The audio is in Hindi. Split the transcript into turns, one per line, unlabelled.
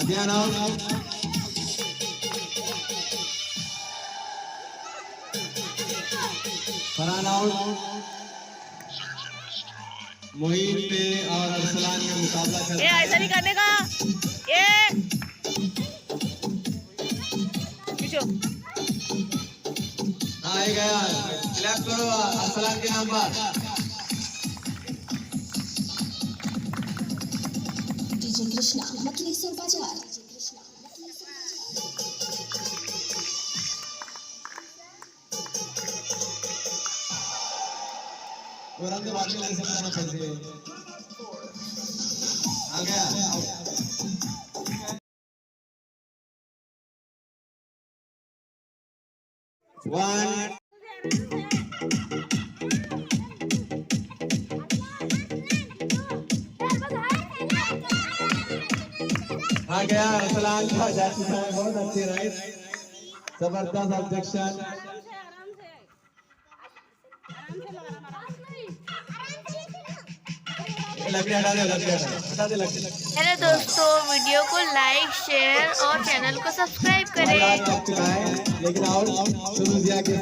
अध्ययन आउट। फरहान आउट। मोइन पे और अरसलान में मुकाबला चल रहा है।
ऐसा नहीं करने का। ये
हाँ गया। क्लैप करो अरसलान के नाम पर।
डीजे कृष्णा मकलेश्वर बाजार।
तुरंत बाजी नहीं सकता ना पैसे। आ गया। वन। आ गया अरसलान का जाती है। बहुत अच्छी राइट। जबरदस्त ऑब्जेक्शन। लकड़ी हटा दे, लकड़ी हटा दे, लकड़ी।
हेलो दोस्तों, वीडियो को लाइक शेयर और चैनल को सब्सक्राइब करें।
लेकिन और शुरू किया के